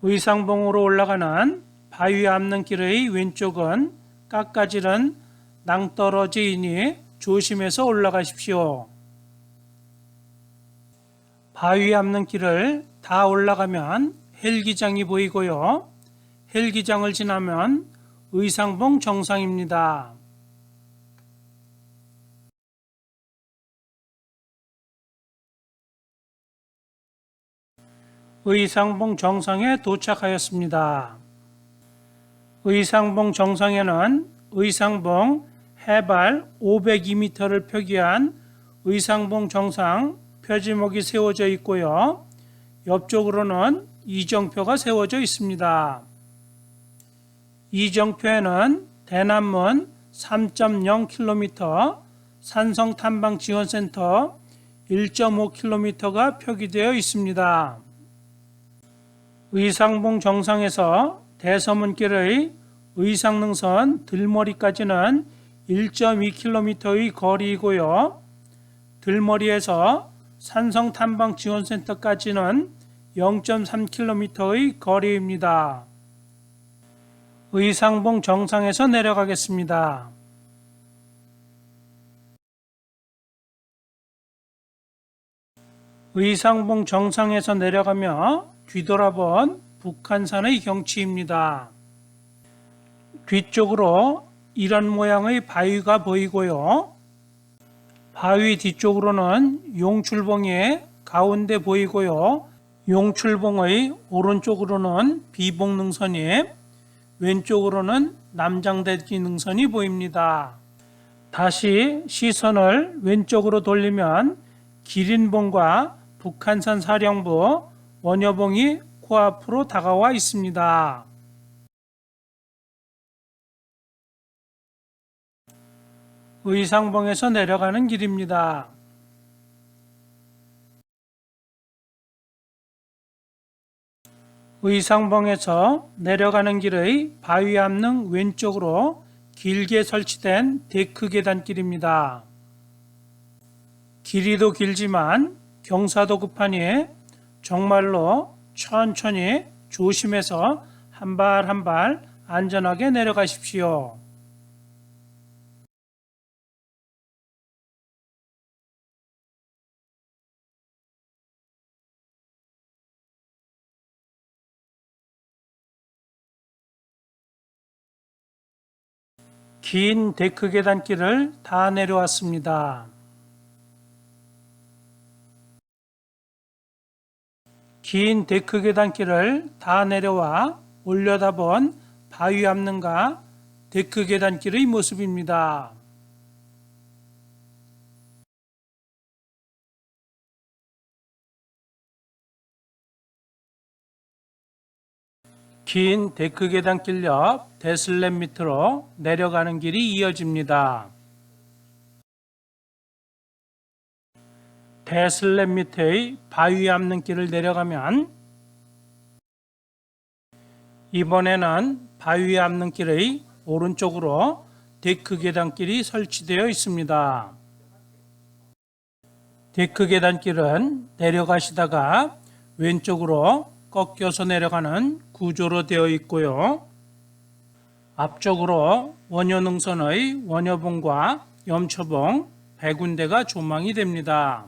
의상봉으로 올라가는 바위 앞능 길의 왼쪽은 깎아지른 낭떠러지이니 조심해서 올라가십시오. 바위 앞능 길을 다 올라가면 헬기장이 보이고요. 헬기장을 지나면 의상봉 정상입니다. 의상봉 정상에 도착하였습니다. 의상봉 정상에는 의상봉 해발 502m를 표기한 의상봉 정상 표지목이 세워져 있고요. 옆쪽으로는 이정표가 세워져 있습니다. 이정표에는 대남문 3.0km, 산성탐방지원센터 1.5km가 표기되어 있습니다. 의상봉 정상에서 대서문길의 의상능선 들머리까지는 1.2km의 거리이고요. 들머리에서 산성탐방지원센터까지는 0.3km의 거리입니다. 의상봉 정상에서 내려가겠습니다. 의상봉 정상에서 내려가며 뒤돌아본 북한산의 경치입니다. 뒤쪽으로 이런 모양의 바위가 보이고요. 바위 뒤쪽으로는 용출봉이 가운데 보이고요. 용출봉의 오른쪽으로는 비봉능선이, 왼쪽으로는 남장대지 능선이 보입니다. 다시 시선을 왼쪽으로 돌리면 기린봉과 북한산 사령부 원여봉이 코앞으로 다가와 있습니다. 의상봉에서 내려가는 길입니다. 의상봉에서 내려가는 길의 바위 앞능 왼쪽으로 길게 설치된 데크 계단길입니다. 길이도 길지만 경사도 급하니 정말로 천천히 조심해서 한 발 한 발 안전하게 내려가십시오. 긴 데크 계단길을 다 내려왔습니다. 긴 데크 계단길을 다 내려와 올려다본 바위 앞능과 데크 계단길의 모습입니다. 긴 데크 계단길 옆 대슬랩 밑으로 내려가는 길이 이어집니다. 대슬랩 밑의 바위 앞는 길을 내려가면 이번에는 바위 앞는 길의 오른쪽으로 데크 계단길이 설치되어 있습니다. 데크 계단길은 내려가시다가 왼쪽으로 꺾여서 내려가는 구조로 되어 있고요. 앞쪽으로 원효능선의 원효봉과 염초봉 100군데가 조망이 됩니다.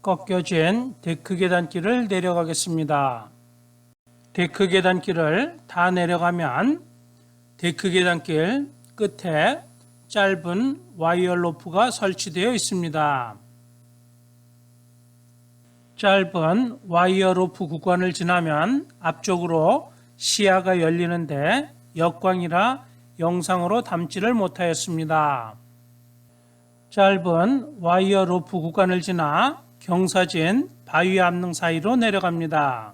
꺾여진 데크 계단길을 내려가겠습니다. 데크 계단길을 다 내려가면 데크 계단길 끝에 짧은 와이어 로프가 설치되어 있습니다. 짧은 와이어 로프 구간을 지나면 앞쪽으로 시야가 열리는데 역광이라 영상으로 담지를 못하였습니다. 짧은 와이어 로프 구간을 지나 경사진 바위 앞능 사이로 내려갑니다.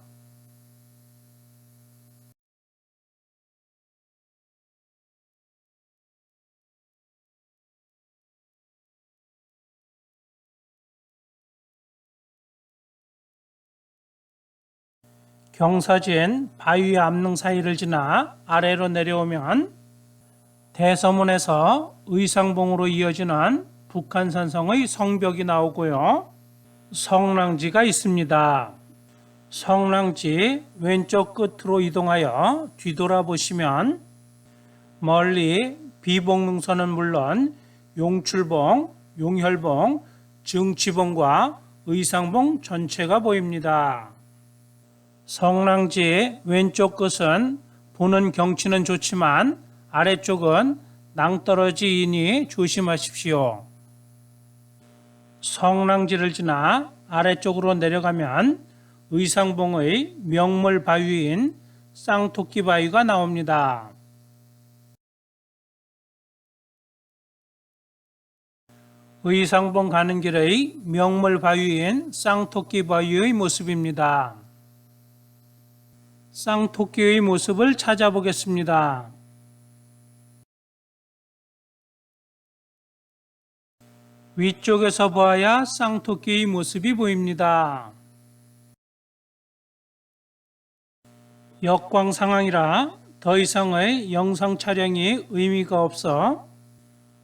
경사진 바위 앞능 사이를 지나 아래로 내려오면 대서문에서 의상봉으로 이어지는 북한산성의 성벽이 나오고요. 성랑지가 있습니다. 성랑지 왼쪽 끝으로 이동하여 뒤돌아보시면 멀리 비봉능선은 물론 용출봉, 용혈봉, 증치봉과 의상봉 전체가 보입니다. 성랑지 왼쪽 끝은 보는 경치는 좋지만 아래쪽은 낭떠러지이니 조심하십시오. 성랑지를 지나 아래쪽으로 내려가면 의상봉의 명물 바위인 쌍토끼 바위가 나옵니다. 의상봉 가는 길의 명물 바위인 쌍토끼 바위의 모습입니다. 쌍토끼의 모습을 찾아보겠습니다. 위쪽에서 보아야 쌍토끼의 모습이 보입니다. 역광 상황이라 더 이상의 영상 촬영이 의미가 없어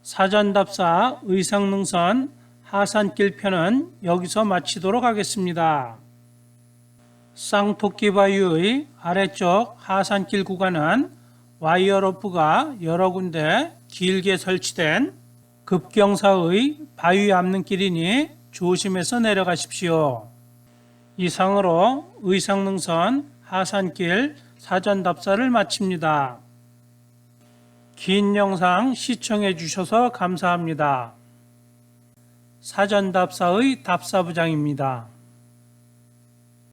사전답사 의상능선 하산길 편은 여기서 마치도록 하겠습니다. 쌍토끼 바위의 아래쪽 하산길 구간은 와이어 로프가 여러 군데 길게 설치된 급경사의 바위 압능길이니 조심해서 내려가십시오. 이상으로 의상능선 하산길 사전답사를 마칩니다. 긴 영상 시청해 주셔서 감사합니다. 사전답사의 답사부장입니다.